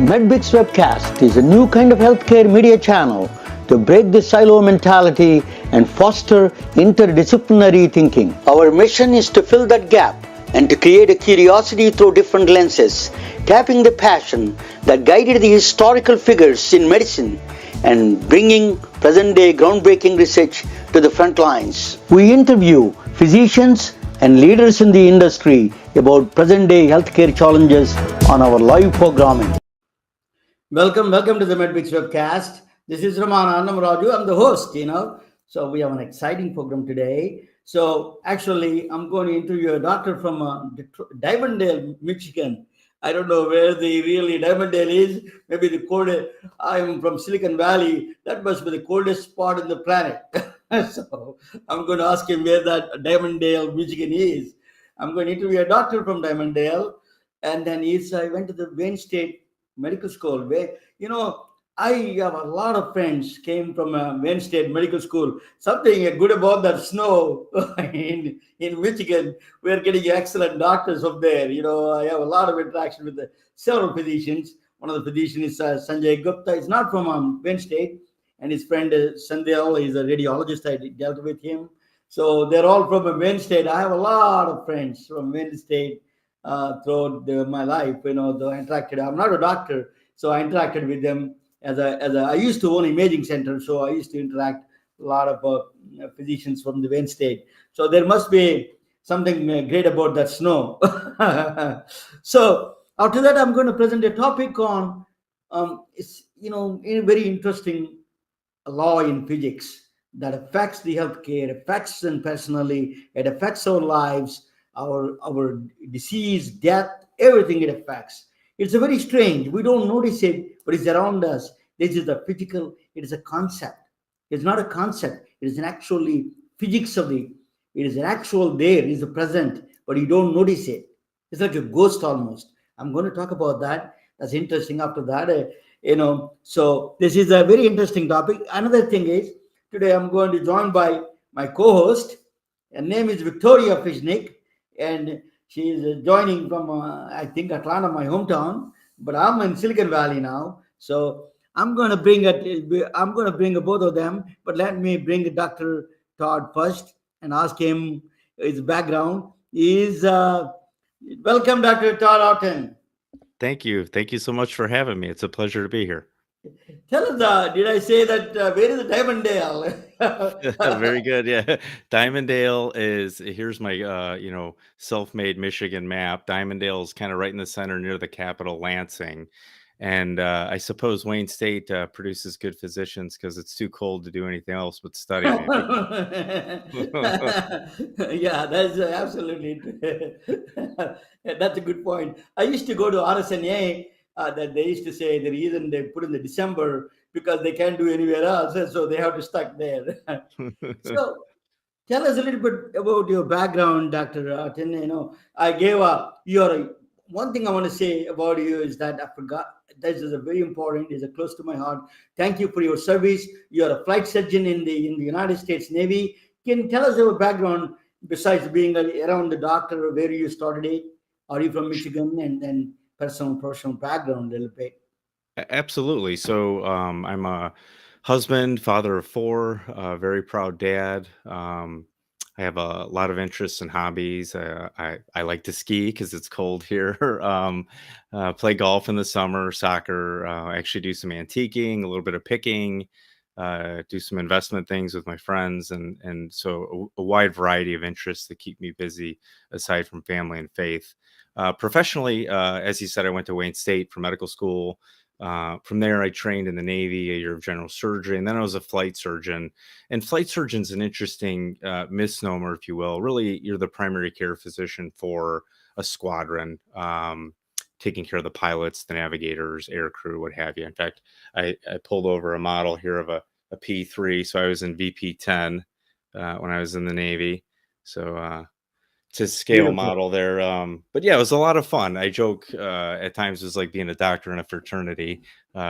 MedBricks Webcast is a new kind of healthcare media channel to break the silo mentality and foster interdisciplinary thinking. Our mission is to fill that gap and to create a curiosity through different lenses, tapping the passion that guided the historical figures in medicine and bringing present-day groundbreaking research to the front lines. We interview physicians and leaders in the industry about present-day healthcare challenges on our live programming. Welcome to the MedBricks Webcast. This is Ramana Raju. I'm the host, So we have an exciting program today. So actually, I'm going to interview a doctor from Divendale, Michigan. I don't know where the really Divendale is. Maybe the coldest. I'm from Silicon Valley. That must be the coldest spot on the planet. So I'm going to ask him where that Divendale, Michigan is. I'm going to interview a doctor from Divendale. And then I went to the Wayne State Medical School, where I have a lot of friends came from Wayne State Medical School. Something good about that snow in Michigan. We're getting excellent doctors up there. I have a lot of interaction with several physicians. One of the physicians is Sanjay Gupta. He's not from Wayne State, and his friend Sandhya is a radiologist. I dealt with him. So they're all from Wayne State. I have a lot of friends from Wayne State. Throughout my life, though I interacted. I'm not a doctor, so I interacted with them I used to own imaging center, so I used to interact a lot of physicians from the Wayne State. So there must be something great about that snow. So after that, I'm going to present a topic on it's a very interesting law in physics that affects the healthcare, affects them personally, it affects our lives. Our disease, death, everything it affects. It's a very strange. We don't notice it, but it's around us. This is the physical. It is a concept. It's not a concept. It is an actually physics of it is an actual there. It is a present, but you don't notice it. It's like a ghost almost. I'm going to talk about that. That's interesting. After that, So this is a very interesting topic. Another thing is today I'm going to join by my co-host. Her name is Victoria Fishnick. And she is joining from, I think, Atlanta, my hometown. But I'm in Silicon Valley now, so I'm going to bring both of them. But let me bring Dr. Todd first and ask him his background. Welcome, Dr. Todd Otten. Thank you so much for having me. It's a pleasure to be here. Tell us, did I say that? Where is Divendale? Very good. Yeah. Divendale here's my, self-made Michigan map. Divendale is kind of right in the center near the capital, Lansing. And I suppose Wayne State produces good physicians because it's too cold to do anything else but study. Yeah, that's absolutely. That's a good point. I used to go to RSNA. That they used to say the reason they put in the December because they can't do anywhere else, so they have to stuck there. So tell us a little bit about your background, Dr. Otten. One thing I want to say about you is that I forgot. This is a very important. Is close to my heart. Thank you for your service. You're a flight surgeon in the United States Navy. Can you tell us your background besides being around the doctor? Where you started it? Are you from Michigan? And then personal background a little bit. Absolutely. So I'm a husband, father of four, very proud dad. I have a lot of interests and hobbies. I like to ski because it's cold here. Play golf in the summer, soccer. I actually do some antiquing, a little bit of picking, do some investment things with my friends. And so a wide variety of interests that keep me busy aside from family and faith. Professionally, as you said, I went to Wayne State for medical school. From there, I trained in the Navy, a year of general surgery, and then I was a flight surgeon. And flight surgeon's an interesting misnomer, if you will. Really, you're the primary care physician for a squadron, taking care of the pilots, the navigators, air crew, what have you. In fact, I pulled over a model here of a P3, so I was in VP10 when I was in the Navy. So to scale model there. But yeah, it was a lot of fun. I joke at times it was like being a doctor in a fraternity,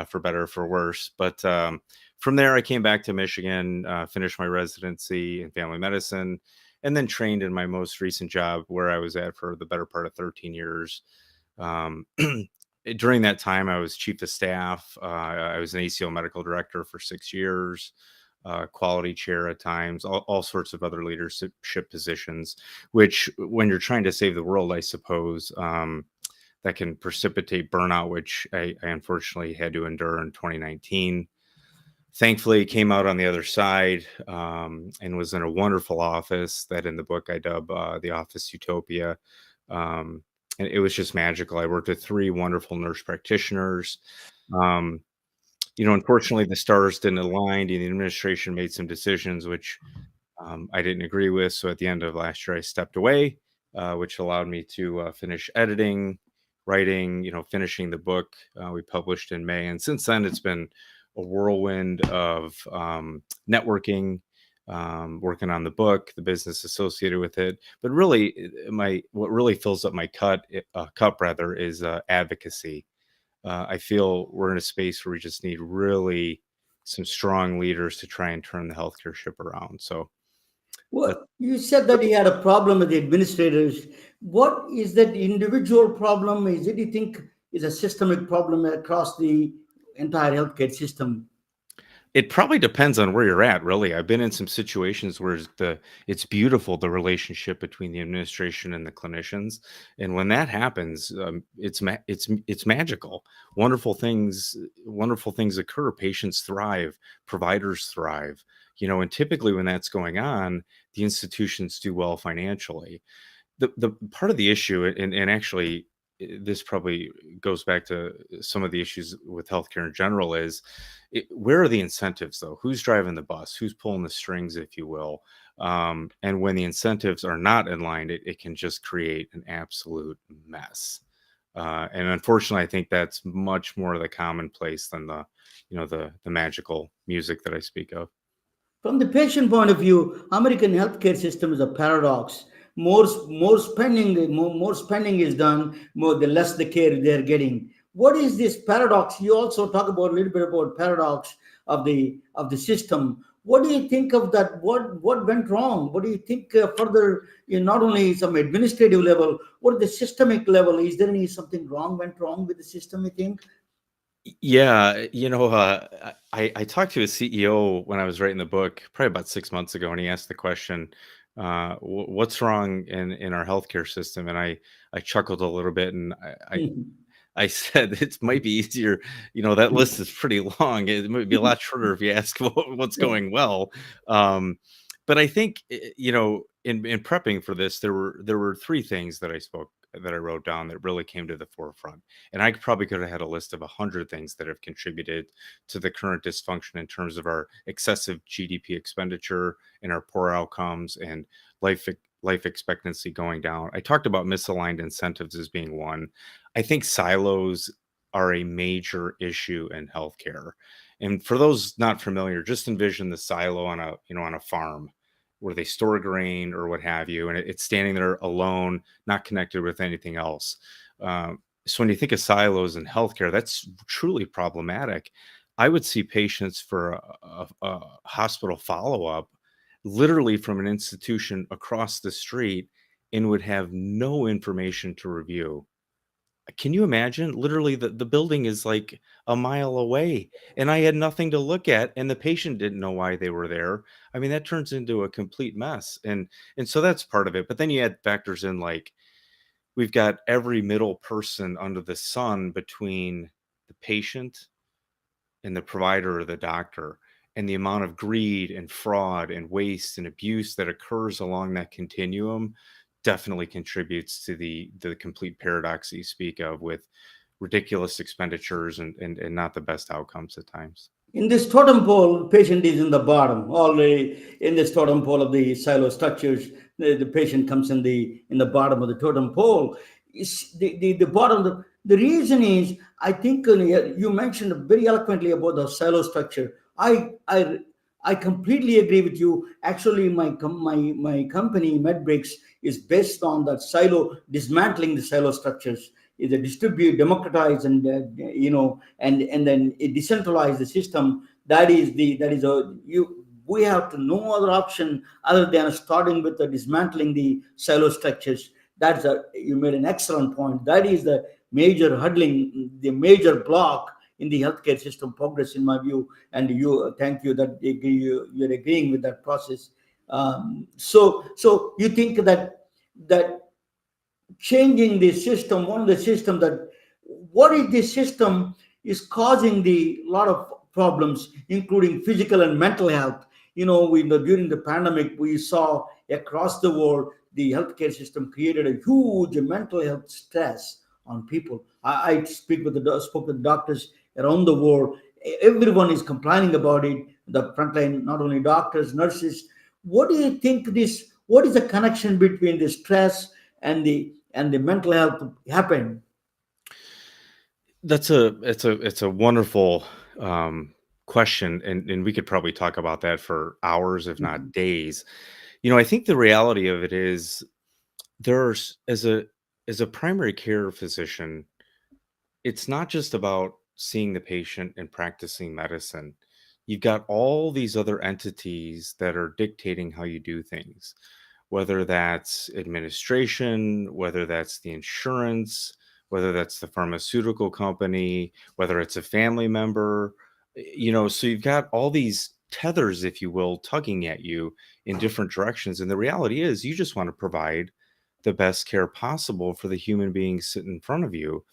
for better or for worse. But from there, I came back to Michigan, finished my residency in family medicine, and then trained in my most recent job where I was at for the better part of 13 years. during that time, I was chief of staff. I was an ACO medical director for 6 years, quality chair at times, all sorts of other leadership positions, which when you're trying to save the world, I suppose, that can precipitate burnout, which I unfortunately had to endure in 2019. Thankfully, came out on the other side, and was in a wonderful office that in the book I dub the office Utopia. Um, and it was just magical. I worked with three wonderful nurse practitioners. Um, Unfortunately, the stars didn't align, and the administration made some decisions which I didn't agree with. So at the end of last year, I stepped away, which allowed me to finish editing, writing, finishing the book we published in May. And since then, it's been a whirlwind of networking, working on the book, the business associated with it. But really, what really fills up my cup rather is advocacy. I feel we're in a space where we just need really some strong leaders to try and turn the healthcare ship around. So that, Well, you said that he had a problem with the administrators. What is that individual problem? Is it, you think, is a systemic problem across the entire healthcare system? it probably depends on where you're at, really. I've been in some situations where it's beautiful, the relationship between the administration and the clinicians, and when that happens, it's magical. Wonderful things occur. Patients thrive, providers thrive. And typically when that's going on, the institutions do well financially. The part of the issue, and actually this probably goes back to some of the issues with healthcare in general, is where are the incentives, though? Who's driving the bus? Who's pulling the strings, if you will? And when the incentives are not in line, it can just create an absolute mess. And unfortunately, I think that's much more the commonplace than the magical music that I speak of. From the patient point of view, American healthcare system is a paradox. More spending is done, the less the care they're getting. What is this paradox? You also talk about a little bit about paradox of the system. What do you think of that? What went wrong? What do you think further? Not only some administrative level, what the systemic level? Is there any something went wrong with the system? You think? Yeah, I talked to a CEO when I was writing the book, probably about 6 months ago, and he asked the question, "What's wrong in our healthcare system?" And I chuckled a little bit, and I said it might be easier. That list is pretty long. It might be a lot shorter if you ask what's going well. Um, but I think in prepping for this, there were three things that I wrote down that really came to the forefront. And I probably could have had a list of 100 things that have contributed to the current dysfunction in terms of our excessive GDP expenditure and our poor outcomes and life life expectancy going down. I talked about misaligned incentives as being one. I think silos are a major issue in healthcare. And for those not familiar, just envision the silo on a farm where they store grain or what have you, and it's standing there alone, not connected with anything else. So when you think of silos in healthcare, that's truly problematic. I would see patients for a hospital follow up, literally from an institution across the street, and would have no information to review. Can you imagine? Literally, the building is like a mile away, and I had nothing to look at, and the patient didn't know why they were there. I mean, that turns into a complete mess, and so that's part of it. But then you add factors in like we've got every middle person under the sun between the patient and the provider or the doctor, and the amount of greed and fraud and waste and abuse that occurs along that continuum definitely contributes to the complete paradox you speak of, with ridiculous expenditures and not the best outcomes at times. In this totem pole, patient is in the bottom. Already in this totem pole of the silo structures, the patient comes in the bottom of the totem pole. The bottom. The reason is, I think you mentioned very eloquently about the silo structure. I completely agree with you. Actually, my company MedBricks is based on that silo, dismantling the silo structures. Is a distribute, democratize, and and then it decentralize the system. We have to no other option other than starting with the dismantling the silo structures. You made an excellent point. That is the major huddling, the major block in the healthcare system progress, in my view. And you, thank you that you're agreeing with that process. So you think that changing the system, one of the system that, what is the system is causing the lot of problems, including physical and mental health. During the pandemic, we saw across the world the healthcare system created a huge mental health stress on people. I spoke with doctors around the world. Everyone is complaining about it. The frontline, not only doctors, nurses. What do you think this? What is the connection between the stress and the mental health happened? It's a wonderful question, and we could probably talk about that for hours, if not Mhm. days. I think the reality of it is there's as a primary care physician, it's not just about seeing the patient and practicing medicine. You've got all these other entities that are dictating how you do things, whether that's administration, whether that's the insurance, whether that's the pharmaceutical company, whether it's a family member. So you've got all these tethers, if you will, tugging at you in different directions. And the reality is, you just want to provide the best care possible for the human being sitting in front of you.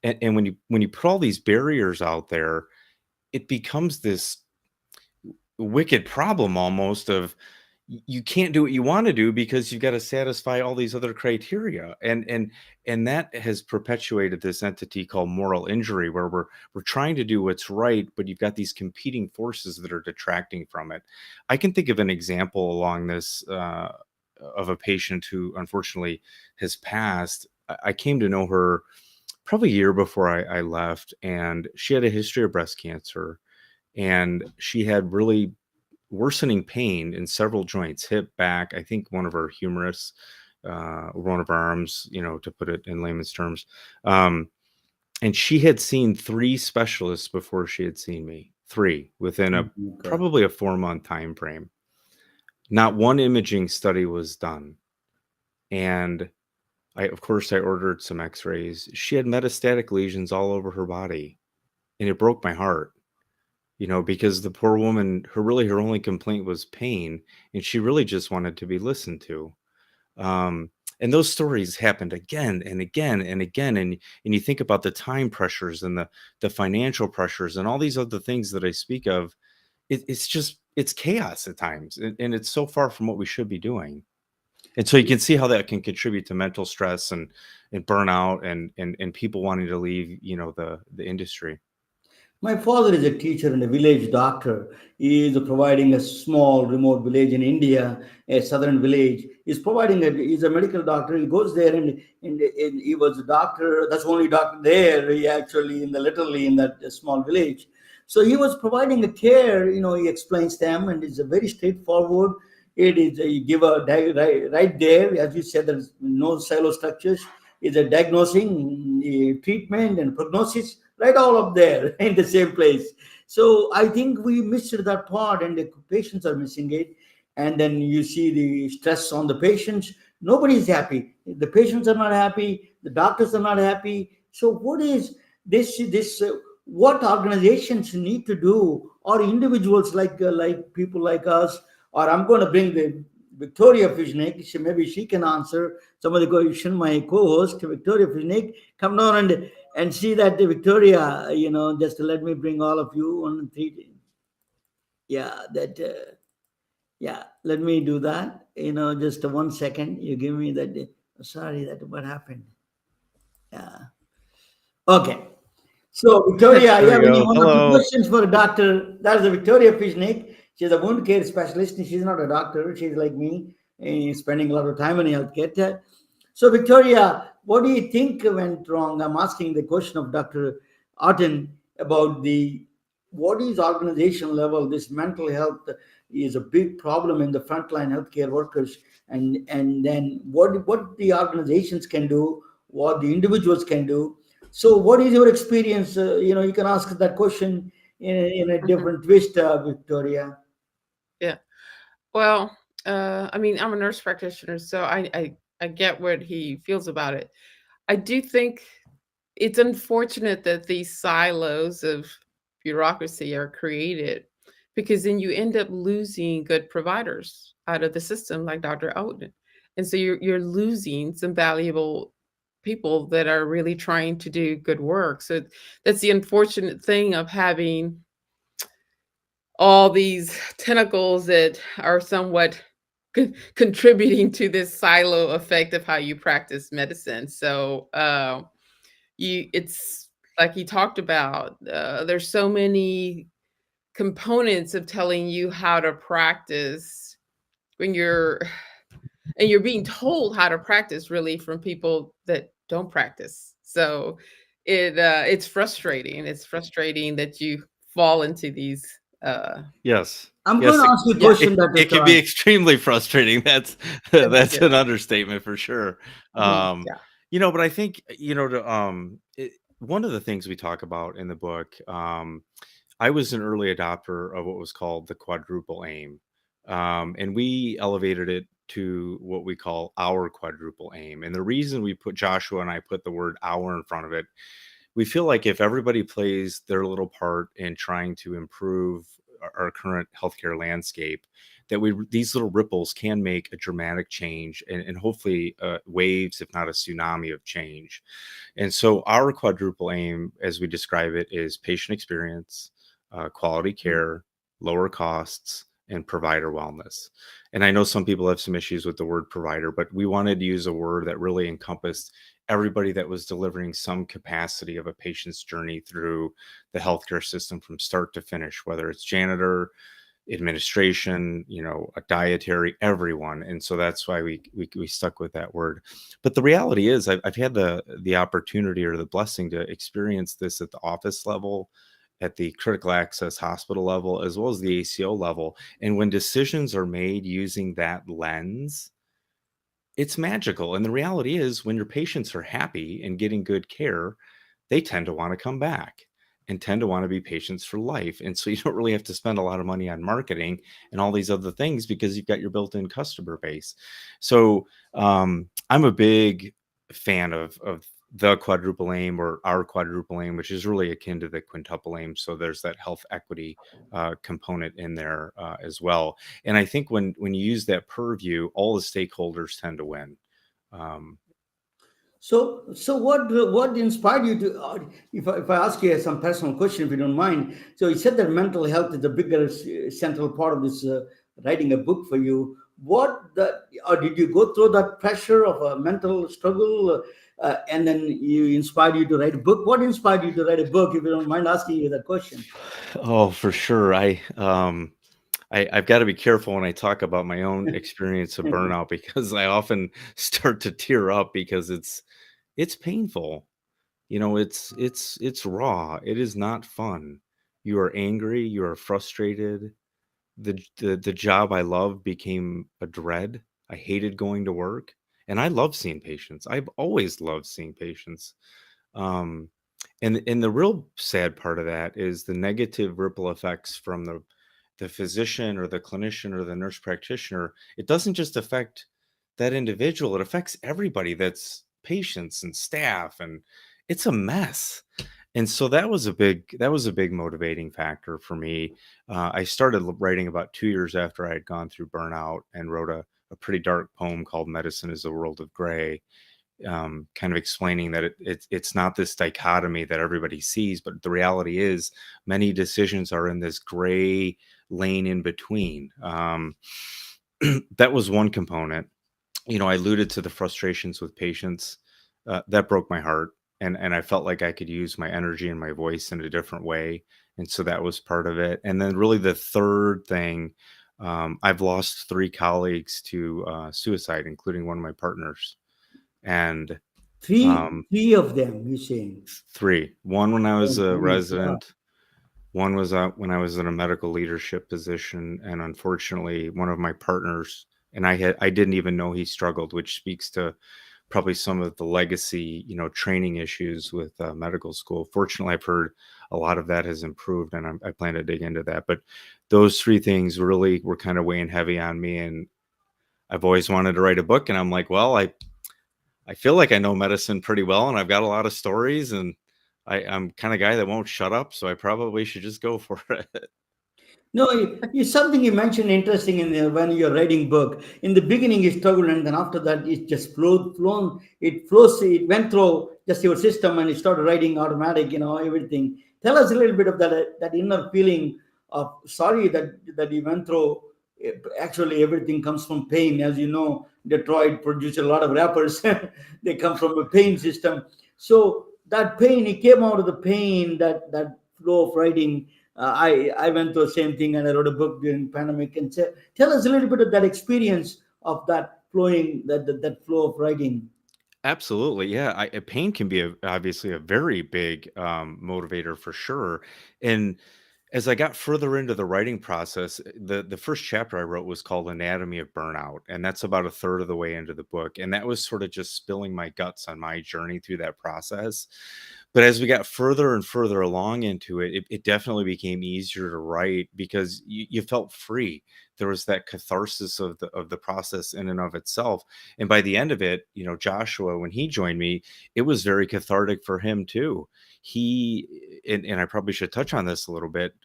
And when you put all these barriers out there, it becomes this wicked problem almost of you can't do what you want to do because you've got to satisfy all these other criteria, and that has perpetuated this entity called moral injury, where we're trying to do what's right, but you've got these competing forces that are detracting from it. I can think of an example along this, of a patient who unfortunately has passed. I came to know her probably a year before I left, and she had a history of breast cancer, and she had really worsening pain in several joints, hip, back, I think one of her humerus, one of her arms, to put it in layman's terms. Um, and she had seen three specialists before she had seen me, three within a Okay. probably a 4-month time frame. Not one imaging study was done. And of course, I ordered some x-rays. She had metastatic lesions all over her body, and it broke my heart. Because the poor woman, her only complaint was pain, and she really just wanted to be listened to. And those stories happened again and again and again. And you think about the time pressures and the financial pressures and all these other things that I speak of. It's chaos at times, and it's so far from what we should be doing. And so you can see how that can contribute to mental stress and burnout and people wanting to leave, the industry. My father is a teacher and a village doctor. He is providing a small remote village in India, a southern village. He's a medical doctor. He goes there and he was a doctor. That's the only doctor there. He actually in the literally in that small village. So he was providing a care. He explains them, and it's a very straightforward. It is you give right there, as you said. There's no silo structures. It's a diagnosing, treatment, and prognosis right all up there in the same place. So I think we missed that part, and the patients are missing it. And then you see the stress on the patients. Nobody is happy. The patients are not happy. The doctors are not happy. So what is this? What organizations need to do, or individuals like people like us, or I'm going to bring the Victoria Fishnick. Maybe she can answer some of the question. My co-host Victoria Fishnick, come down and see that Victoria, just let me bring all of you on three. Yeah, that. Yeah, let me do that. Just 1 second. You give me that. Sorry, that what happened. Yeah. Okay. So Victoria, There we yeah, we need go. one or two Hello. questions for a doctor. That's the Victoria Fishnick. She's a wound care specialist. She's not a doctor. She's like me, spending a lot of time in healthcare. So Victoria, what do you think went wrong? I'm asking the question of Dr. Otten about the what is organization level. This mental health is a big problem in the frontline healthcare workers, and then what the organizations can do, what the individuals can do. So, what is your experience? You can ask that question in a Mhm. different twist, Victoria. Yeah. Well, I mean, I'm a nurse practitioner, so I get what he feels about it. I do think it's unfortunate that these silos of bureaucracy are created because then you end up losing good providers out of the system, like Dr. Otten. And so you're losing some valuable people that are really trying to do good work. So that's the unfortunate thing of having all these tentacles that are somewhat contributing to this silo effect of how you practice medicine. So you it's like you talked about, there's so many components of telling you how to practice when you're being told how to practice really from people that don't practice. So it's frustrating. It's frustrating that you fall into these Yes. I'm going Yes, to it ask you a yeah. question, Dr. it can be Todd. extremely frustrating. That's that's Yeah. an understatement for sure. Mhm. Um, Yeah. but I think, one of the things we talk about in the book, I was an early adopter of what was called the quadruple aim. And we elevated it to what we call our quadruple aim. And the reason we put Joshua and I put the word our in front of it, we feel like if everybody plays their little part in trying to improve our current healthcare landscape, that these little ripples can make a dramatic change, and hopefully waves, if not a tsunami of change. And so our quadruple aim, as we describe it, is patient experience, quality care, lower costs, and provider wellness. And I know some people have some issues with the word provider, but we wanted to use a word that really encompassed everybody that was delivering some capacity of a patient's journey through the healthcare system from start to finish, whether it's janitor, administration, a dietary, everyone. And so that's why we stuck with that word. But the reality is, I've had the opportunity or the blessing to experience this at the office level, at the critical access hospital level, as well as the ACO level. And when decisions are made using that lens, it's magical. And the reality is, when your patients are happy and getting good care, they tend to want to come back and tend to want to be patients for life. And so you don't really have to spend a lot of money on marketing and all these other things because you've got your built-in customer base. So I'm a big fan of the quadruple aim, or our quadruple aim, which is really akin to the quintuple aim. So there's that health equity component in there as well. And I think when you use that purview, all the stakeholders tend to win. Um, So what inspired you to? If I ask you some personal question, if you don't mind. So you said that mental health is the bigger central part of this writing a book for you. Or did you go through that pressure of a mental struggle, and then you inspired you to write a book? What inspired you to write a book? If you don't mind asking you that question. oh, for sure. I've got to be careful when I talk about my own experience of burnout, because I often start to tear up because it's painful. It's raw. It is not fun. You are angry, you are frustrated. The job I love became a dread. I hated going to work, and I love seeing patients. I've always loved seeing patients. Um, and the real sad part of that is the negative ripple effects from the physician or the clinician or the nurse practitioner. It doesn't just affect that individual, it affects everybody that's patients and staff, and it's a mess. And so that was a big motivating factor for me. I started writing about 2 years after I had gone through burnout, and wrote a pretty dark poem called Medicine is a World of Gray, kind of explaining that it's not this dichotomy that everybody sees, but the reality is many decisions are in this gray lane in between. That was one component. I alluded to the frustrations with patients. That broke my heart, and I felt like I could use my energy and my voice in a different way, and so that was part of it. And then really the third thing, I've lost 3 colleagues to suicide, including one of my partners. And Three, um, three of them. You saying? three. One when I was Oh a my God. resident, one was when I was in a medical leadership position, and unfortunately, one of my partners, and I didn't even know he struggled, which speaks to probably some of the legacy, training issues with medical school. Fortunately, I've heard a lot of that has improved, and I plan to dig into that. But those 3 things really were kind of weighing heavy on me, and I've always wanted to write a book, and I'm like, well, I feel like I know medicine pretty well, and I've got a lot of stories, and I'm kind of guy that won't shut up, so I probably should just go for it. No, it's something you mentioned interesting in when you're writing book. In the beginning, it's struggled, and then after that, it just flown. It flows. It went through just your system, and it started writing automatic. Everything. Tell us a little bit of that inner feeling of sorry that you went through. Actually, everything comes from pain, as you know. Detroit produced a lot of rappers. They come from a pain system. So that pain, it came out of the pain. That flow of writing. I went through the same thing, and I wrote a book during pandemic. And tell us a little bit of that experience of that flowing, that flow of writing. Absolutely, yeah. Pain can be obviously a very big motivator for sure. And as I got further into the writing process, the first chapter I wrote was called Anatomy of Burnout, and that's about a third of the way into the book. And that was sort of just spilling my guts on my journey through that process. But as we got further and further along into it, it definitely became easier to write because you felt free. There was that catharsis of the process in and of itself. And by the end of it, Joshua, when he joined me, it was very cathartic for him too. And I probably should touch on this a little bit.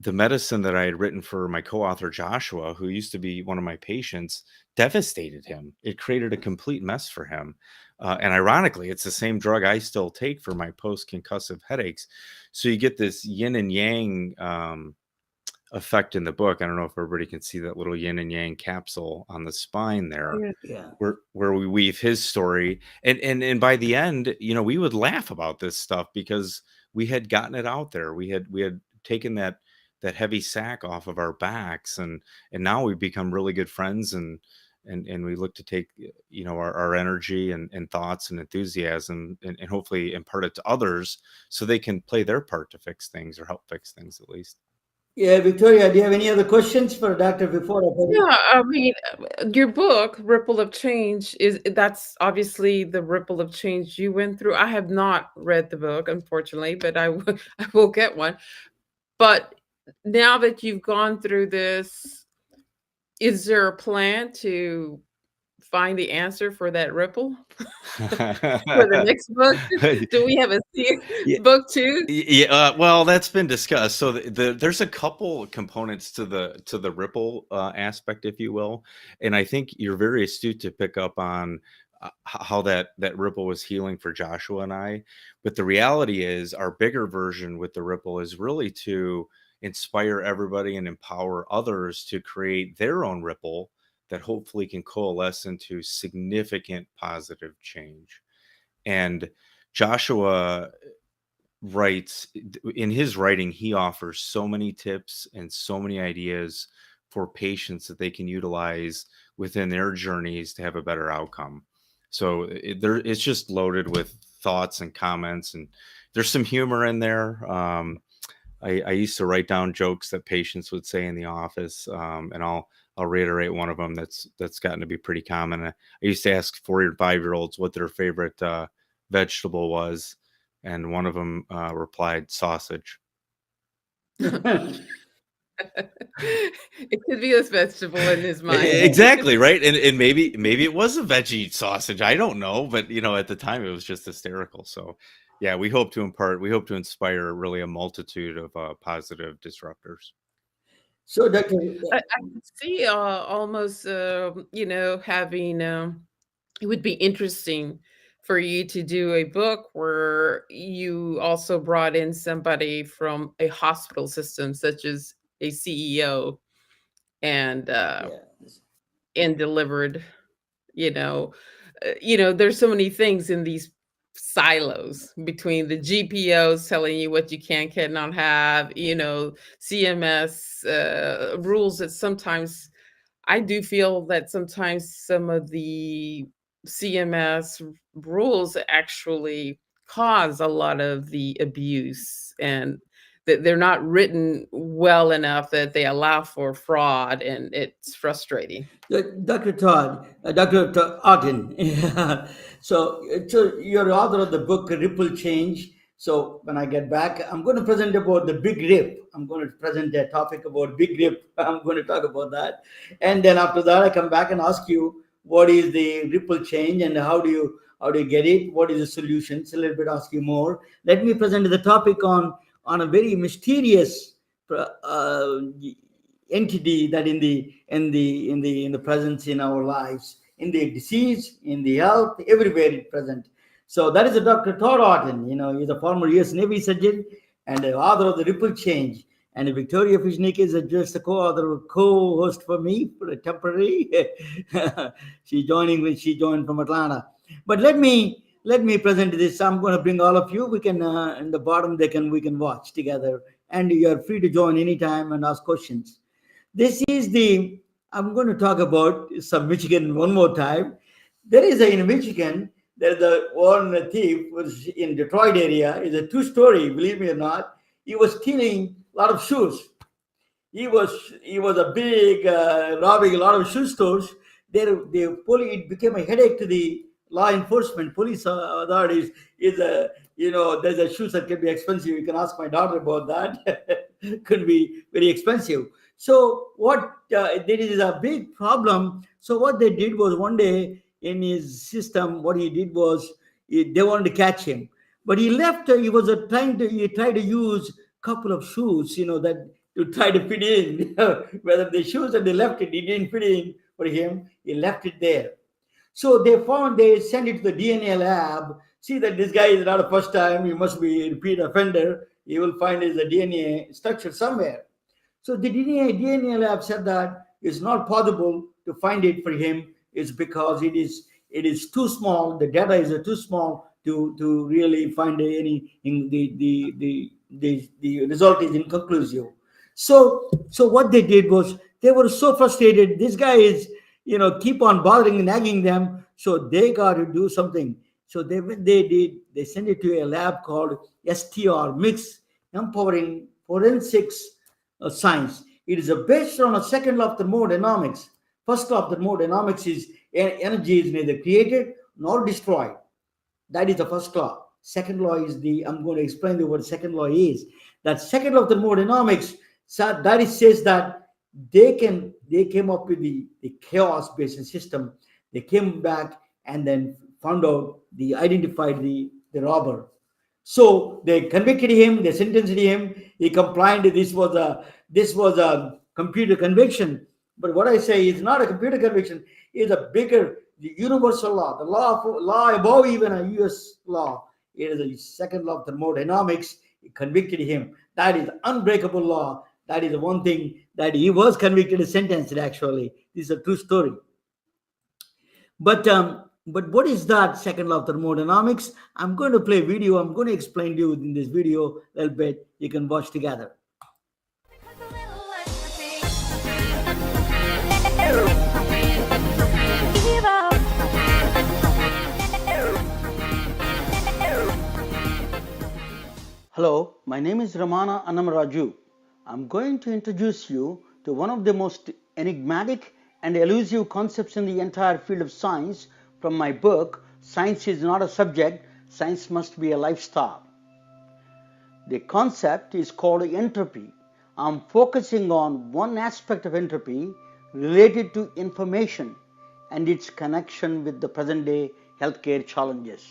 The medicine that I had written for my co-author Joshua, who used to be one of my patients, devastated him. It created a complete mess for him. And ironically, it's the same drug I still take for my post-concussive headaches. So you get this yin and yang effect in the book. I don't know if everybody can see that little yin and yang capsule on the spine there, Yeah. Yeah. where we weave his story. And by the end, we would laugh about this stuff because we had gotten it out there. We had taken that heavy sack off of our backs, and now we've become really good friends, and we look to take our energy and thoughts and enthusiasm and hopefully impart it to others so they can play their part to fix things or help fix things at least. Yeah, Victoria, do you have any other questions for Doctor before I? Yeah, I mean, your book, Ripple of Change, that's obviously the ripple of change you went through. I have not read the book, unfortunately, but I will get one. But now that you've gone through this, is there a plan to find the answer for that ripple for the next book? Do we have a Yeah. book two? Yeah, well, that's been discussed. So there's a couple components to the ripple aspect, if you will, and I think you're very astute to pick up on how that ripple was healing for Joshua and I. But the reality is, our bigger version with the ripple is really to inspire everybody and empower others to create their own ripple that hopefully can coalesce into significant positive change. And Joshua writes in his writing, he offers so many tips and so many ideas for patients that they can utilize within their journeys to have a better outcome. So it's just loaded with thoughts and comments, and there's some humor in there. I used to write down jokes that patients would say in the office, and I'll reiterate one of them that's gotten to be pretty common. I used to ask 4 or 5-year-olds what their favorite vegetable was, and one of them replied sausage. It could be a vegetable in his mind. Exactly, right. And maybe it was a veggie sausage, I don't know, but at the time it was just hysterical. So yeah, we hope to inspire really a multitude of positive disruptors. So, Doctor, I can see almost, having, it would be interesting for you to do a book where you also brought in somebody from a hospital system, such as a CEO, and yeah. delivered, you know, there's so many things in these silos between the GPOs telling you what you cannot have, CMS rules that sometimes I do feel that sometimes some of the CMS rules actually cause a lot of the abuse, and that they're not written well enough that they allow for fraud, and it's frustrating. Dr. Todd, Dr. Otten. So you're author of the book Ripple Change. So when I get back, I'm going to present about the big rip. I'm going to present a topic about big rip. I'm going to talk about that. And then after that, I come back and ask you, what is the ripple change and how do you get it? What is the solution? It's a little bit ask you more. Let me present the topic on a very mysterious uh, entity that in the presence in our lives, in the disease, in the health, everywhere it present. So that is a Dr. Todd Otten. He's a former U.S. Navy surgeon and the author of the Ripple Change. And Victoria Fishnik is just a co-host for me for a temporary. She's joining when she joined from Atlanta. But let me present this. I'm going to bring all of you. We can in the bottom we can watch together, and you are free to join anytime and ask questions. This is the I'm going to talk about some Michigan one more time. There is in Michigan. There's a one thief was in Detroit area. Is a two-story. Believe me or not, he was stealing a lot of shoes. He was a big robbing a lot of shoe stores. It became a headache to the law enforcement police authorities. Is a there's a shoes that can be expensive. You can ask my daughter about that. Could be very expensive. So what there is a big problem. So what they did was one day in his system, what he did was they wanted to catch him, but he left. He was he tried to use couple of shoes, that to try to fit in. Whether the shoes that they left it didn't fit in for him, he left it there. So they sent it to the DNA lab. See that this guy is not a first time, he must be a repeat offender. You will find his DNA structure somewhere. So the DNA lab said that it's not possible to find it for him. It's because it is too small. The data is too small to really find any. The result is inconclusive. So what they did was they were so frustrated. This guy is keep on bothering and nagging them. So they got to do something. So they sent it to a lab called STR, Mix Empowering Forensics Science. It is based on a second law of thermodynamics. First law of thermodynamics is energy is neither created nor destroyed. That is the first law. Second law is I'm going to explain what second law is. That second law of thermodynamics says that they came up with the chaos based system. They came back and then found out identified the robber. So they convicted him, they sentenced him, he complied. This was a computer conviction. But what I say is not a computer conviction, it's a bigger the universal law, the law above even a US law. It is a second law of thermodynamics. It convicted him. That is unbreakable law. That is the one thing that he was convicted and sentenced actually. This is a true story. But what is that second law of thermodynamics? I'm going to play a video. I'm going to explain to you in this video a little bit. You can watch together. Hello, my name is Ramana Annamaraju. I'm going to introduce you to one of the most enigmatic and elusive concepts in the entire field of science from my book, Science is Not a Subject, Science Must Be a Lifestyle. The concept is called entropy. I'm focusing on one aspect of entropy related to information and its connection with the present day healthcare challenges.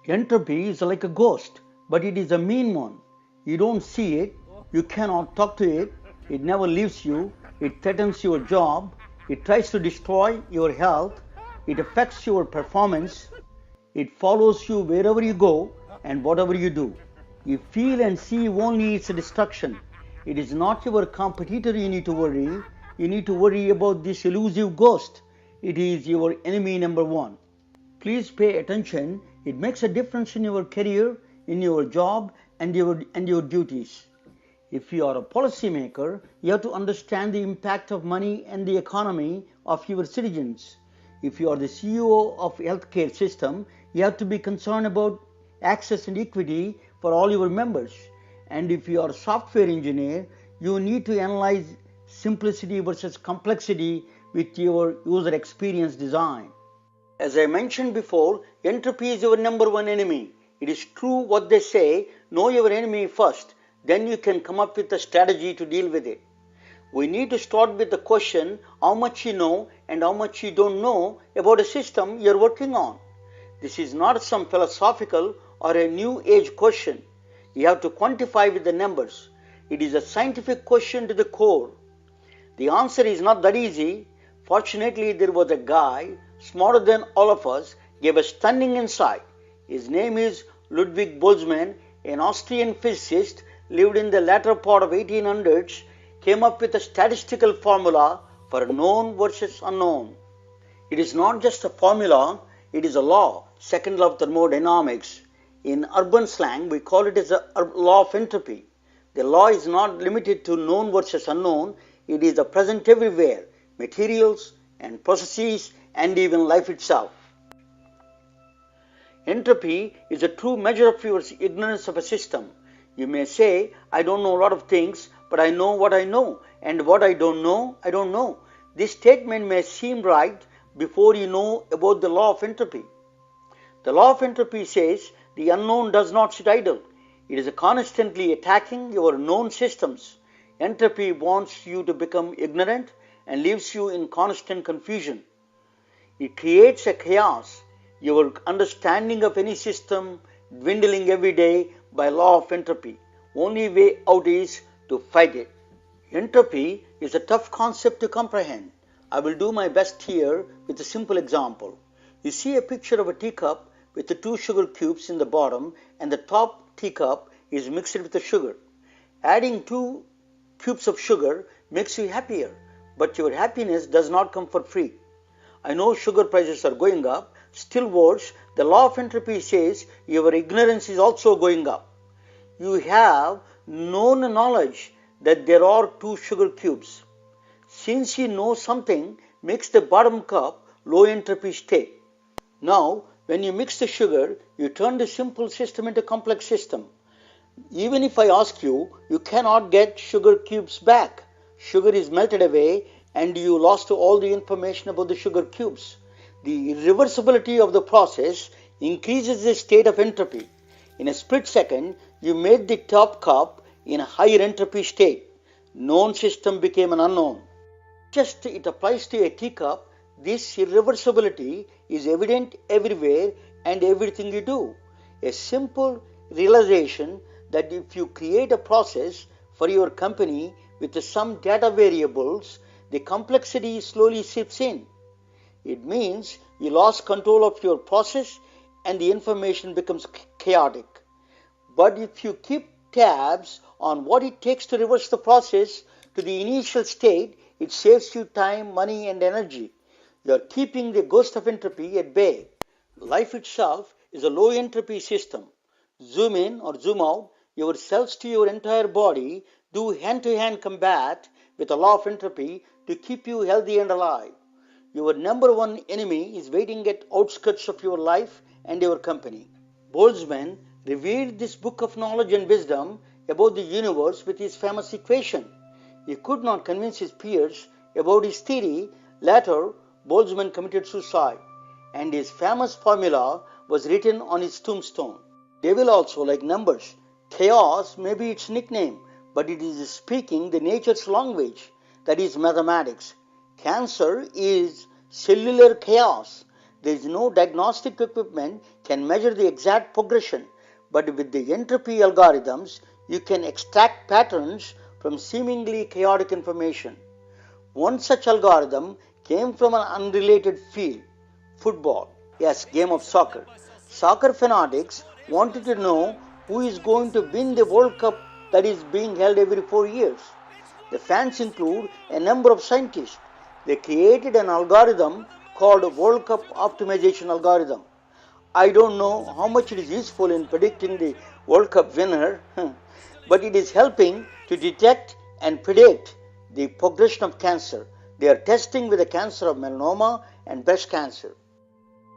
Entropy is like a ghost, but it is a mean one. You don't see it, you cannot talk to it, it never leaves you, it threatens your job, it tries to destroy your health, it affects your performance, it follows you wherever you go and whatever you do. You feel and see only its destruction. It is not your competitor you need to worry. You need to worry about this elusive ghost. It is your enemy number one. Please pay attention. It makes a difference in your career, in your job, and your duties. If you are a policymaker, you have to understand the impact of money and the economy of your citizens. If you are the CEO of a healthcare system, you have to be concerned about access and equity for all your members. And if you are a software engineer, you need to analyze simplicity versus complexity with your user experience design. As I mentioned before, entropy is your number one enemy. It is true what they say, know your enemy first, then you can come up with a strategy to deal with it. We need to start with the question how much you know and how much you don't know about a system you're working on. This is not some philosophical or a new age question. You have to quantify with the numbers. It is a scientific question to the core. The answer is not that easy. Fortunately, there was a guy smarter than all of us, gave a stunning insight. His name is Ludwig Boltzmann, an Austrian physicist, lived in the latter part of 1800s, came up with a statistical formula for known versus unknown. It is not just a formula, it is a law, second law of thermodynamics. In urban slang, we call it as a law of entropy. The law is not limited to known versus unknown, it is present everywhere, materials and processes and even life itself. Entropy is a true measure of your ignorance of a system. You may say, I don't know a lot of things, but I know what I know, and what I don't know, I don't know. This statement may seem right before you know about the law of entropy. The law of entropy says the unknown does not sit idle. It is constantly attacking your known systems. Entropy wants you to become ignorant and leaves you in constant confusion. It creates a chaos, your understanding of any system dwindling every day by law of entropy. Only way out is to fight it. Entropy is a tough concept to comprehend. I will do my best here with a simple example. You see a picture of a teacup with the 2 sugar cubes in the bottom, and the top teacup is mixed with the sugar. Adding 2 cubes of sugar makes you happier, but your happiness does not come for free. I know sugar prices are going up. Still worse, the law of entropy says your ignorance is also going up. You have known knowledge that there are 2 sugar cubes. Since you know something makes the bottom cup low entropy state. Now, when you mix the sugar, you turn the simple system into a complex system. Even if I ask you, you cannot get sugar cubes back. Sugar is melted away and you lost all the information about the sugar cubes. The irreversibility of the process increases the state of entropy. In a split second, you made the top cup in a higher entropy state. Known system became an unknown. Just it applies to a teacup, this irreversibility is evident everywhere and everything you do. A simple realization that if you create a process for your company with some data variables, the complexity slowly seeps in. It means you lost control of your process and the information becomes chaotic. But if you keep tabs on what it takes to reverse the process to the initial state, it saves you time, money, and energy. You are keeping the ghost of entropy at bay. Life itself is a low entropy system. Zoom in or zoom out, your cells to your entire body do hand-to-hand combat with the law of entropy to keep you healthy and alive. Your number one enemy is waiting at outskirts of your life and your company. Boltzmann revealed this book of knowledge and wisdom about the universe with his famous equation. He could not convince his peers about his theory. Later, Boltzmann committed suicide, and his famous formula was written on his tombstone. Devil also, like numbers. Chaos may be its nickname, but it is speaking the nature's language, that is mathematics. Cancer is cellular chaos. There is no diagnostic equipment can measure the exact progression, but with the entropy algorithms, you can extract patterns from seemingly chaotic information. One such algorithm came from an unrelated field, football. Yes, game of soccer. Soccer fanatics wanted to know who is going to win the World Cup that is being held every 4 years. The fans include a number of scientists. They created an algorithm called World Cup Optimization Algorithm. I don't know how much it is useful in predicting the World Cup winner, but it is helping to detect and predict the progression of cancer. They are testing with the cancer of melanoma and breast cancer.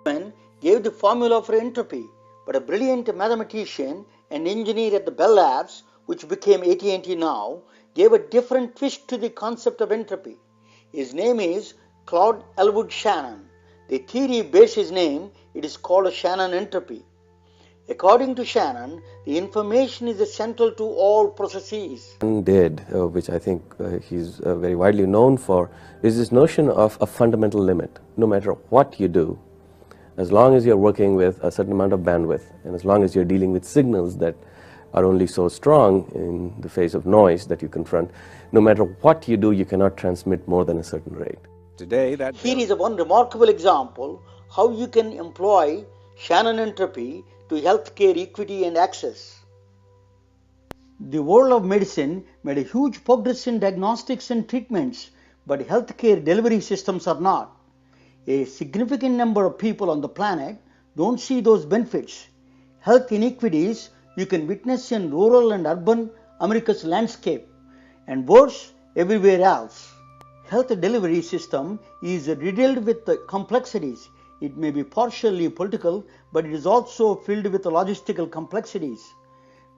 Boltzmann gave the formula for entropy, but a brilliant mathematician and engineer at the Bell Labs, which became AT&T now, gave a different twist to the concept of entropy. His name is Claude Elwood Shannon. The theory bears his name. It is called a Shannon entropy. According to Shannon, the information is central to all processes. Did, which I think he's very widely known for, is this notion of a fundamental limit. No matter what you do, as long as you're working with a certain amount of bandwidth, and as long as you're dealing with signals that are only so strong in the face of noise that you confront, no matter what you do, you cannot transmit more than a certain rate. Here is one remarkable example how you can employ Shannon entropy to healthcare equity and access. The world of medicine made a huge progress in diagnostics and treatments, but healthcare delivery systems are not. A significant number of people on the planet don't see those benefits. Health inequities you can witness in rural and urban America's landscape, and worse, everywhere else. Health delivery system is riddled with complexities. It may be partially political, but it is also filled with logistical complexities.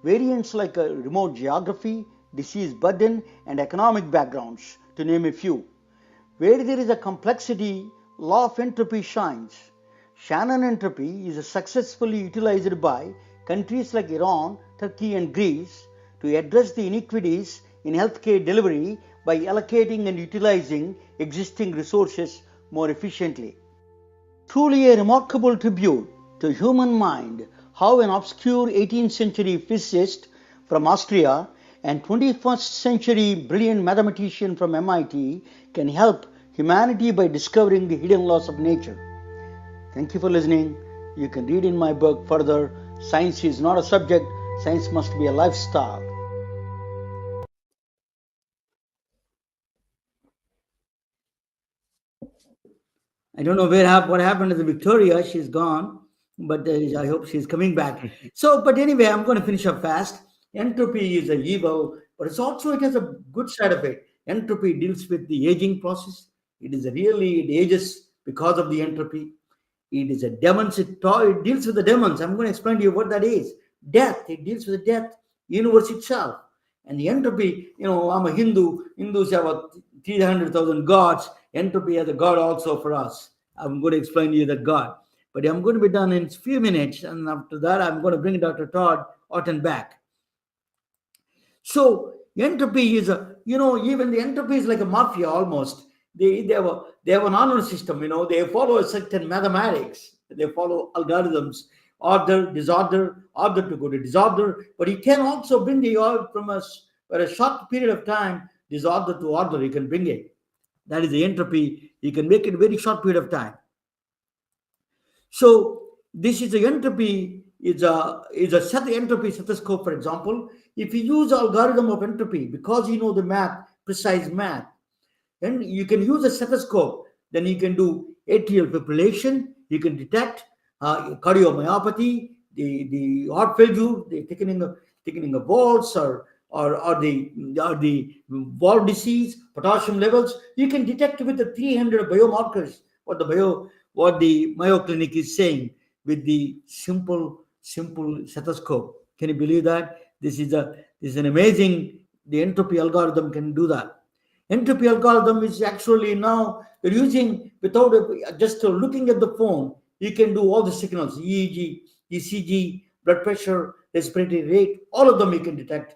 Variants like remote geography, disease burden, and economic backgrounds, to name a few. Where there is a complexity, law of entropy shines. Shannon entropy is successfully utilized by countries like Iran, Turkey, and Greece to address the inequities in healthcare delivery by allocating and utilizing existing resources more efficiently. Truly a remarkable tribute to human mind how an obscure 18th century physicist from Austria and 21st century brilliant mathematician from MIT can help humanity by discovering the hidden laws of nature. Thank you for listening. You can read in my book further. Science is not a subject, science must be a lifestyle. I don't know what happened to the Victoria. She's gone, but I hope she's coming back. But anyway, I'm going to finish up fast. Entropy is an evil, but it has a good side of it. Entropy deals with the aging process. It ages because of the entropy. It is a demons. It deals with the demons. I'm going to explain to you what that is. Death. It deals with the death, universe itself. And the entropy, I'm a Hindu. Hindus have 300,000 gods. Entropy has a god also for us. I'm going to explain to you that god. But I'm going to be done in a few minutes. And after that, I'm going to bring Dr. Todd Otten back. So entropy is even the entropy is like a mafia almost. They have an honor system, they follow a certain mathematics, they follow algorithms, order, disorder, order to go to disorder, but he can also bring the order from a short period of time, disorder to order, he can bring it. That is the entropy, he can make it a very short period of time. So this is the entropy, is a set entropy stethoscope, for example. If you use algorithm of entropy, because you know the math, precise math, and you can use a stethoscope, then you can do atrial fibrillation, you can detect cardiomyopathy, the heart failure, the thickening of valves, or the valve disease, potassium levels. You can detect with the 300 biomarkers what the Mayo Clinic is saying with the simple stethoscope. Can you believe that? This is an amazing. The entropy algorithm can do that. Entropy algorithm is actually now they're using without just looking at the phone. You can do all the signals: EEG, ECG, blood pressure, respiratory rate. All of them you can detect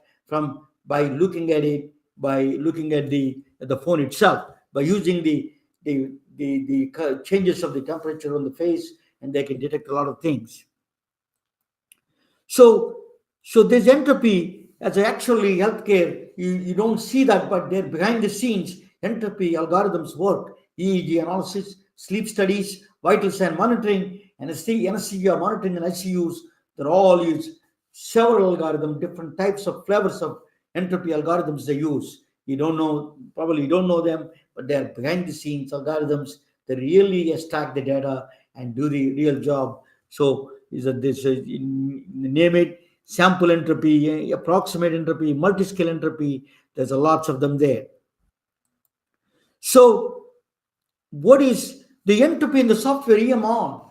by looking at it, by looking at the phone itself, by using the changes of the temperature on the face, and they can detect a lot of things. So this entropy, as actually healthcare, you don't see that, but they're behind the scenes. Entropy algorithms work. EEG analysis, sleep studies, vital sign monitoring, anesthesia monitoring in ICUs. They're all use several algorithms, different types of flavors of entropy algorithms they use. Probably you don't know them, but they're behind the scenes algorithms that really extract the data and do the real job. So name it, sample entropy, approximate entropy, multi-scale entropy. There's lots of them there. So what is the entropy in the software EMR?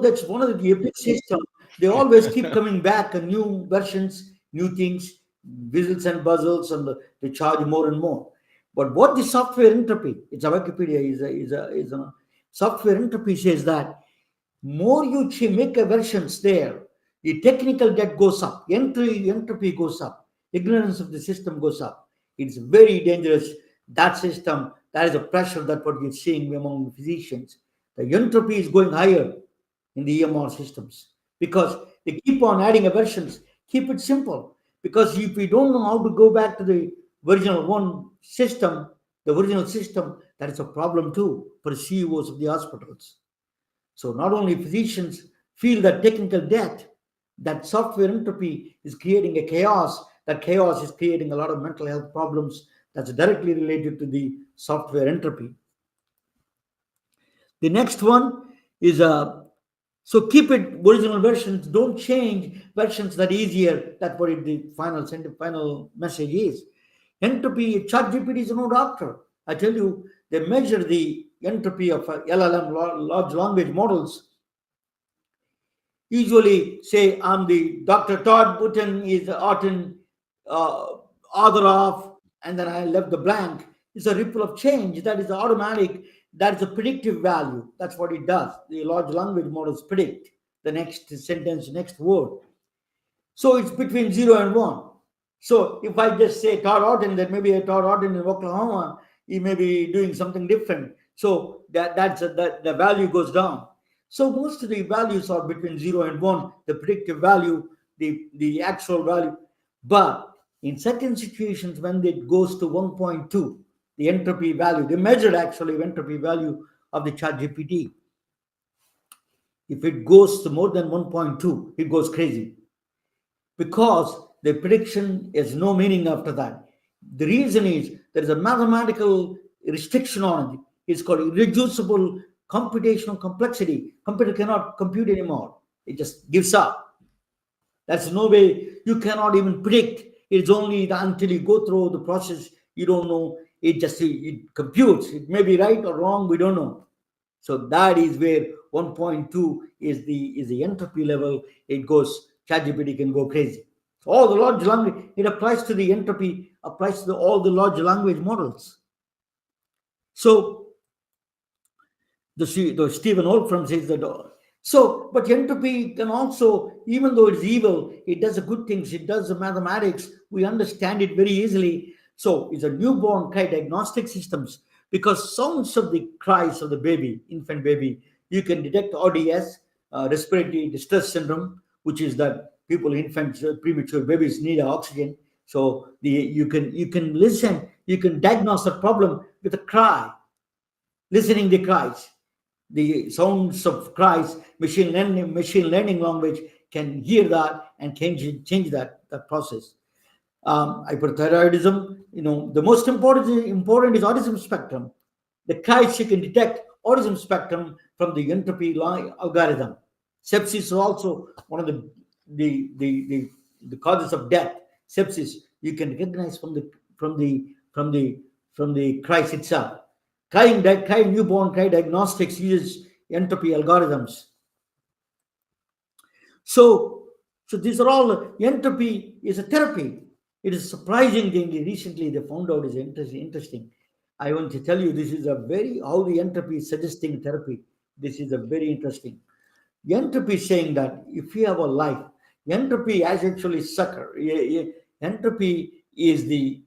That's one of the epic systems. They always keep coming back and new versions, new things, whistles and buzzles, and they charge more and more. But what the software entropy, it's a Wikipedia, is a software entropy says that more you make versions there, The technical debt goes up, entropy goes up, ignorance of the system goes up. It's very dangerous. That system, that is a pressure that what we're seeing among physicians. The entropy is going higher in the EMR systems because they keep on adding aversions. Keep it simple. Because if we don't know how to go back to the original one system, the original system, that is a problem too for CEOs of the hospitals. So not only physicians feel that technical debt, that software entropy is creating a chaos. That chaos is creating a lot of mental health problems that's directly related to the software entropy. The next one is so keep it original versions. Don't change versions that easier. That's what the final message is. Entropy. ChatGPT is no doctor. I tell you, they measure the entropy of LLM, large language models. Usually say I'm the Dr. Todd Button is Otten, uh, author of, and then I left the blank. It's a ripple of change. That is automatic. That is a predictive value. That's what it does. The large language models predict the next sentence, next word. So it's between 0 and 1. So if I just say Todd Otten, then maybe a Todd Otten in Oklahoma, he may be doing something different. So that the value goes down. So most of the values are between 0 and 1, the predictive value, the actual value. But in certain situations, when it goes to 1.2, the entropy value, they measured actually entropy value of the ChatGPT. If it goes to more than 1.2, it goes crazy because the prediction has no meaning after that. The reason is there is a mathematical restriction on it. It's called irreducible computational complexity. Computer cannot compute anymore. It just gives up. That's no way. You cannot even predict. It's only until you go through the process, you don't know. It computes. It may be right or wrong. We don't know. So that is where 1.2 is the entropy level. It goes. ChatGPT can go crazy. So all the large language, it applies to the entropy, applies to all the large language models. So the Stephen Wolfram says that. So, but entropy can also, even though it's evil, it does the good things. It does the mathematics. We understand it very easily. So it's a newborn cry diagnostic systems because sounds of the cries of the baby, infant baby, you can detect ODS, respiratory distress syndrome, which is that people, infants, premature babies need oxygen. So you can listen, you can diagnose the problem with a cry, listening the cries, the sounds of cries. Machine learning language can hear that and change that process. Hyperthyroidism, the most important is autism spectrum. The cries you can detect autism spectrum from the entropy algorithm. Sepsis is also one of the causes of death. Sepsis you can recognize from the cries itself. Crying newborn cry diagnostics uses entropy algorithms. So these are all, entropy is a therapy. It is a surprising thing. Recently they found out is interesting. I want to tell you, this is how the entropy is suggesting therapy. This is a very interesting. Entropy is saying that if you have a life, entropy as actually sucker. Entropy is the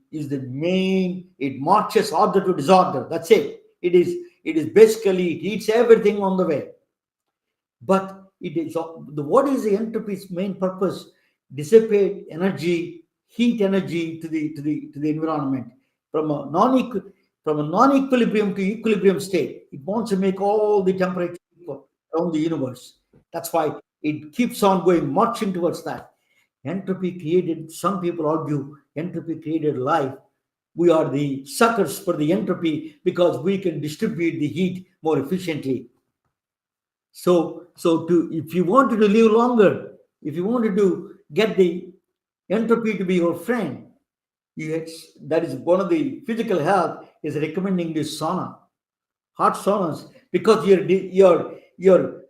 main. It marches order to disorder. That's it. It is basically, it eats everything on the way. But it is what is the entropy's main purpose? Dissipate energy, heat energy to the environment from a non-equilibrium to equilibrium state. It wants to make all the temperature equal around the universe. That's why it keeps on going, marching towards that. Entropy created, some people argue, entropy created life. We are the suckers for the entropy because we can distribute the heat more efficiently. So if you wanted to live longer, if you wanted to get the entropy to be your friend, that is one of the physical health is recommending this sauna, hot saunas, because you're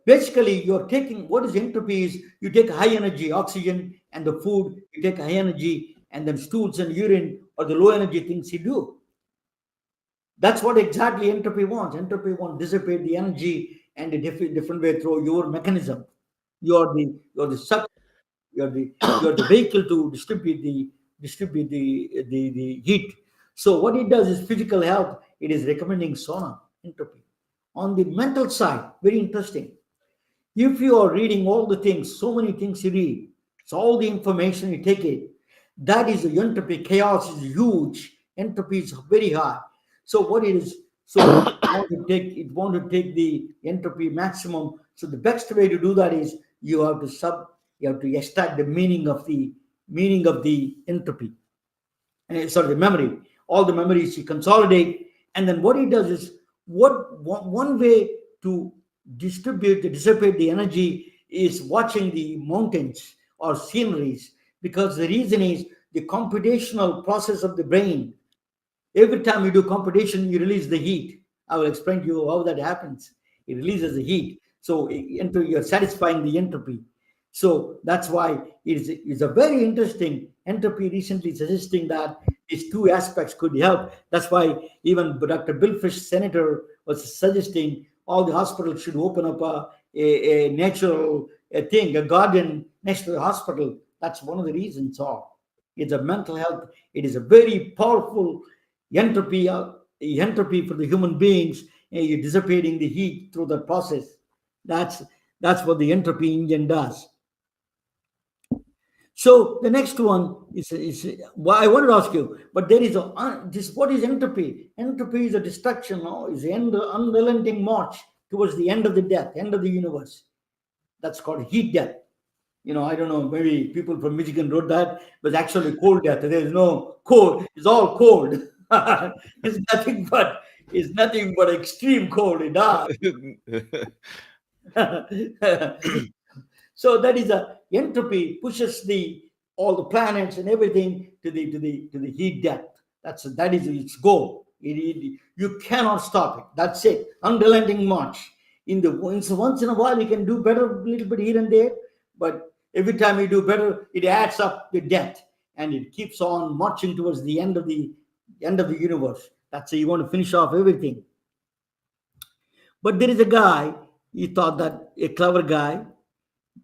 basically you're taking, what is entropy is you take high energy oxygen and the food, you take high energy, and then stools and urine or the low energy things you do. That's what exactly entropy wants. Entropy wants to dissipate the energy and a different way through your mechanism. You're the suck. you're the vehicle to distribute the heat. So what it does is physical health. It is recommending sauna, entropy. On the mental side, very interesting. If you are reading all the things, so many things you read, so all the information you take it, that is the entropy. Chaos is huge. Entropy is very high. So what it is, so it want to take the entropy maximum. So the best way to do that is you have to extract the meaning of the entropy. Sorry, the memory. All the memories you consolidate, and then what it does is one way to dissipate the energy is watching the mountains or sceneries, because the reason is the computational process of the brain. Every time you do computation, you release the heat. I will explain to you how that happens. It releases the heat. So you're satisfying the entropy. So that's why it's a very interesting entropy recently suggesting that these two aspects could help. That's why even Dr. Bill Fish, senator, was suggesting all the hospitals should open up a natural thing, a garden next to the hospital. That's one of the reasons. All it's a mental health. It is a very powerful entropy for the human beings. You're dissipating the heat through the process. That's what the entropy engine does. So the next one is well, I wanted to ask you, but there is this. What is entropy? Entropy is a destruction, no? Is the unrelenting march towards the end of the death, end of the universe. That's called heat death. I don't know. Maybe people from Michigan wrote that, but it's actually cold death. There is no cold. It's all cold. It's nothing but extreme cold. It does. So that is a entropy pushes all the planets and everything to the heat death. That is its goal. You cannot stop it. That's it. Unrelenting march. Once in a while you can do better, a little bit here and there, but every time you do better, it adds up the death, and it keeps on marching towards the end of the universe. That's how you want to finish off everything. But there is a guy. He thought that a clever guy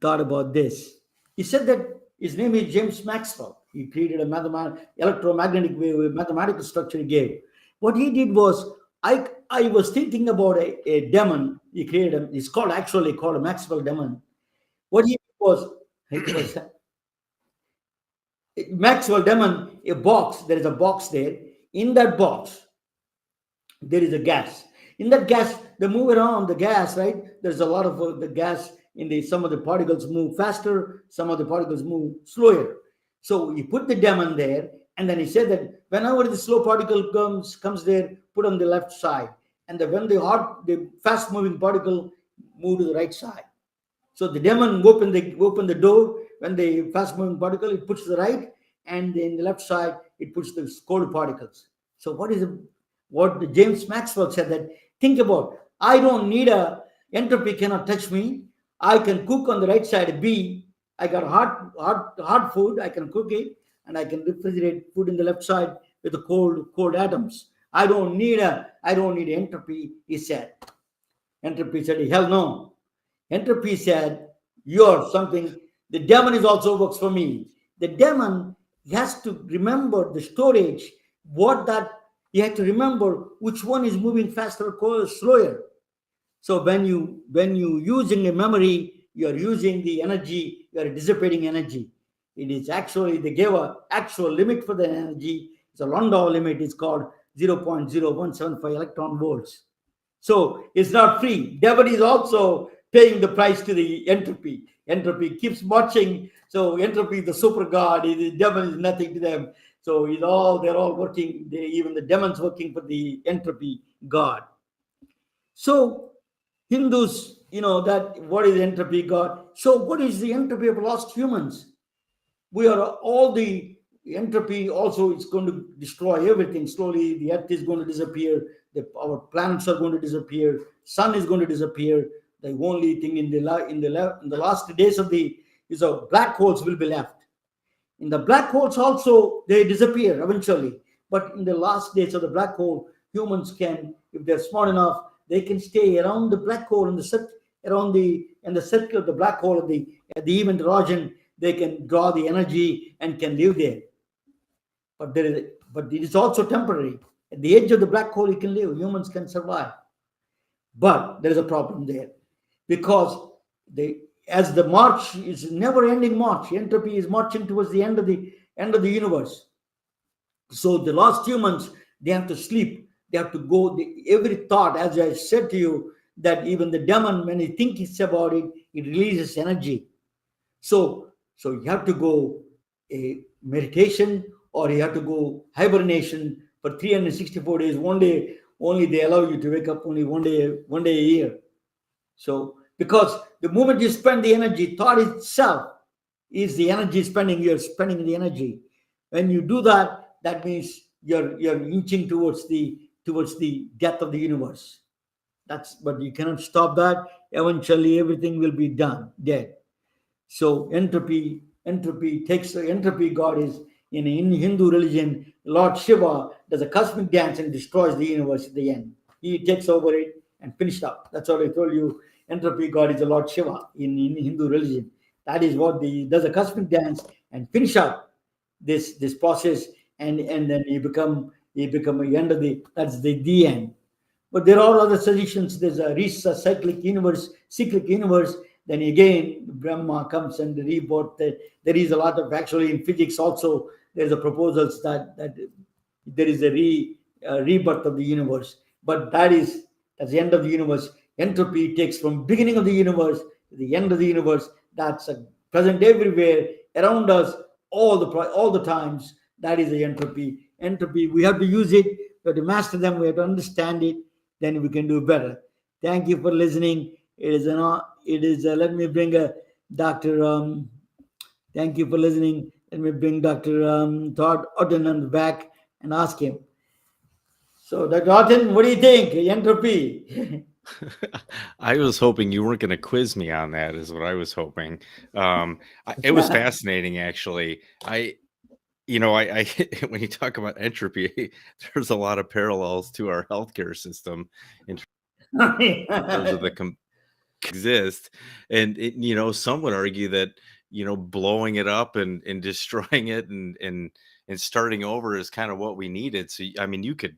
thought about this. He said that his name is James Maxwell. He created a electromagnetic wave, mathematical structure he gave. What he did was, I was thinking about a demon. He created it's called a Maxwell demon. What he did was, Maxwell demon, a box. There is a box there. In that box, there is a gas. In that gas, they move around the gas, right? There's a lot of the gas. Some of the particles move faster, some of the particles move slower. So you put the demon there, and then he said that whenever the slow particle comes there, put on the left side, and when the fast moving particle move to the right side. So the demon open the door. When the fast moving particle, it puts to the right, and in the left side it puts the cold particles. So what James Maxwell said, that think about, I don't need entropy cannot touch me. I can cook on the right side B. I got hot food. I can cook it, and I can refrigerate food in the left side with the cold atoms. I don't need entropy. He said. Entropy said, hell no. Entropy said, you're something. The demon is also works for me. The demon has to remember the storage. You have to remember which one is moving faster or slower. So when you using a memory, you are using the energy, you are dissipating energy. It is actually, they gave an actual limit for the energy. It's a Landau limit. It's called 0.0175 electron volts. So it's not free. Devil is also paying the price to the entropy. Entropy keeps marching. So entropy, the super god, the devil is nothing to them. So they're all working. Even the demons working for the entropy god. So Hindus, that what is entropy god? So what is the entropy of lost humans? We are all the entropy. Also, it's going to destroy everything slowly. The earth is going to disappear. Our planets are going to disappear. Sun is going to disappear. The only thing in the last days is black holes will be left. In the black holes also, they disappear eventually. But in the last days of the black hole, humans can, if they're smart enough, they can stay around the black hole in the circle of the black hole at the event horizon. they can draw the energy and can live there. But it is also temporary. At the edge of the black hole, you can live. Humans can survive. But there is a problem there, because as the march is never-ending march, entropy is marching towards the end of the universe. So the lost humans, they have to sleep. They have to go. Every thought, as I said to you, that even the demon, when he thinks about it, it releases energy. So you have to go a meditation, or you have to go hibernation for 364 days. One day only they allow you to wake up, only one day a year. So because the moment you spend the energy, thought itself is the energy spending. You're spending the energy. When you do that, that means you're inching towards the death of the universe. But you cannot stop that. Eventually, everything will be dead. So entropy God is in Hindu religion. Lord Shiva does a cosmic dance and destroys the universe at the end. He takes over it and finished up. That's what I told you. Entropy God is the Lord Shiva in Hindu religion. That is what does a cosmic dance and finish up this process, and then you become the end of that's the end. But there are other suggestions. There's a cyclic universe. Then again, Brahma comes and rebirth. There is a lot of, actually in physics also, there's a proposals that there is a rebirth of the universe. But that's the end of the universe. Entropy takes from beginning of the universe to the end of the universe. That's present everywhere around us, all the times. That is the entropy. Entropy, we have to use it. We have to master them. We have to understand it. Then we can do better. Thank you for listening. Let me bring Dr. Thank you for listening. Let me bring Dr. Todd Otten on the back and ask him. So, Dr. Otten, what do you think? Entropy. I was hoping you weren't going to quiz me on that, is what I was hoping. It was fascinating, actually. I when you talk about entropy, there's a lot of parallels to our healthcare system in terms of the exist. And some would argue that, blowing it up and destroying it and starting over is kind of what we needed. So, I mean, you could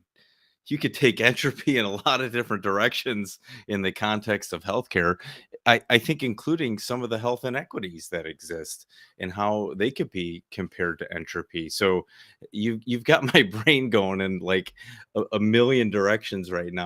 take entropy in a lot of different directions in the context of healthcare. I think including some of the health inequities that exist and how they could be compared to entropy. So you've got my brain going in like a million directions right now.